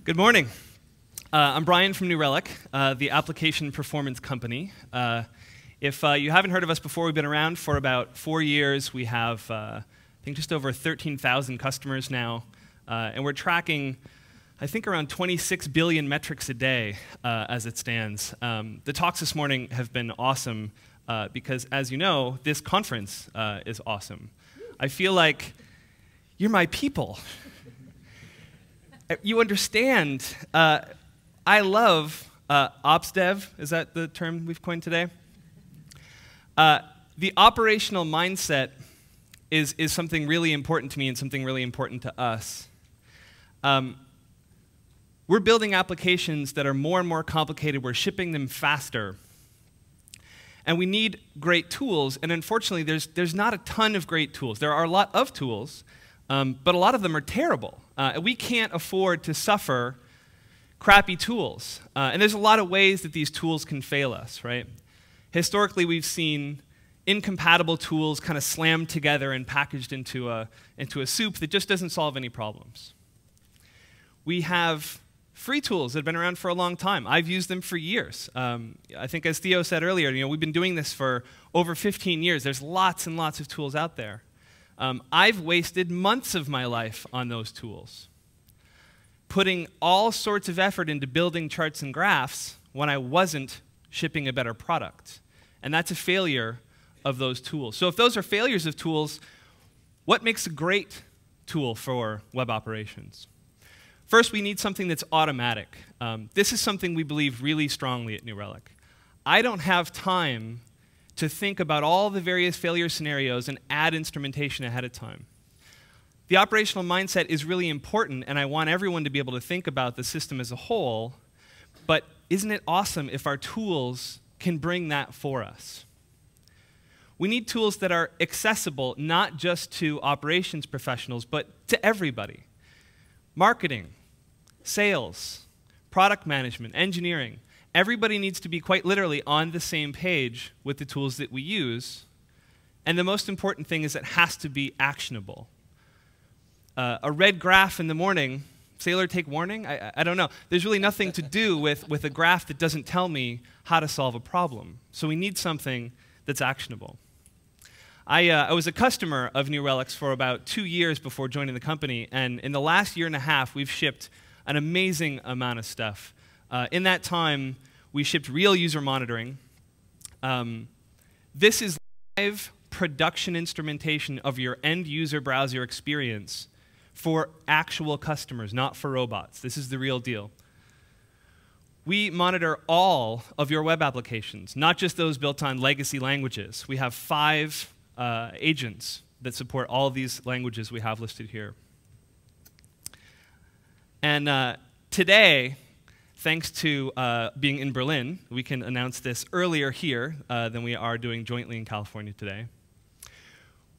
Good morning. I'm Brian from New Relic, the application performance company. If you haven't heard of us before, we've been around for about 4 years. We have, I think, just over 13,000 customers now, and we're tracking, I think, around 26 billion metrics a day as it stands. The talks this morning have been awesome because, as you know, this conference is awesome. I feel like you're my people. You understand. I love ops dev. Is that the term we've coined today? The operational mindset is something really important to me and something really important to us. We're building applications that are more and more complicated. We're shipping them faster. And we need great tools. And unfortunately, there's not a ton of great tools. There are a lot of tools, but a lot of them are terrible. We can't afford to suffer crappy tools. And there's a lot of ways that these tools can fail us, right? Historically, we've seen incompatible tools kind of slammed together and packaged into a soup that just doesn't solve any problems. We have free tools that have been around for a long time. I've used them for years. I think, as Theo said earlier, we've been doing this for over 15 years. There's lots and lots of tools out there. I've wasted months of my life on those tools, putting all sorts of effort into building charts and graphs when I wasn't shipping a better product. And that's a failure of those tools. So if those are failures of tools, what makes a great tool for web operations? First, we need something that's automatic. This is something we believe really strongly at New Relic. I don't have time to think about all the various failure scenarios and add instrumentation ahead of time. The operational mindset is really important, and I want everyone to be able to think about the system as a whole, but isn't it awesome if our tools can bring that for us? We need tools that are accessible not just to operations professionals, but to everybody. Marketing, sales, product management, engineering. Everybody needs to be quite literally on the same page with the tools that we use. And the most important thing is it has to be actionable. A red graph in the morning, sailor take warning? I don't know. There's really nothing to do with a graph that doesn't tell me how to solve a problem. So we need something that's actionable. I was a customer of New Relic's for about 2 years before joining the company, and in the last year and a half, we've shipped an amazing amount of stuff. In that time, we shipped real user monitoring. This is live production instrumentation of your end user browser experience for actual customers, not for robots. This is the real deal. We monitor all of your web applications, not just those built on legacy languages. We have 5 agents that support all of these languages we have listed here. And today, thanks to being in Berlin, we can announce this earlier here than we are doing jointly in California today.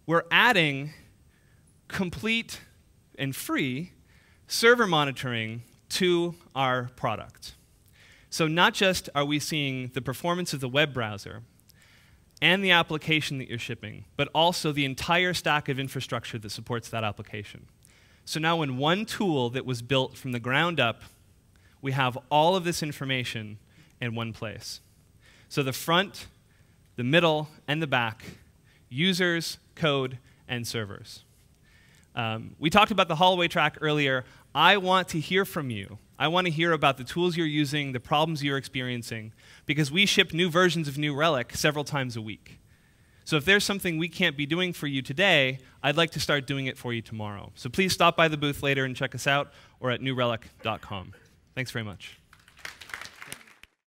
We're adding complete and free server monitoring to our product. So not just are we seeing the performance of the web browser and the application that you're shipping, but also the entire stack of infrastructure that supports that application. So now in one tool that was built from the ground up, we have all of this information in one place. So the front, the middle, and the back, users, code, and servers. We talked about the hallway track earlier. I want to hear from you. I want to hear about the tools you're using, the problems you're experiencing, because we ship new versions of New Relic several times a week. So if there's something we can't be doing for you today, I'd like to start doing it for you tomorrow. So please stop by the booth later and check us out, or at newrelic.com. Thanks very much.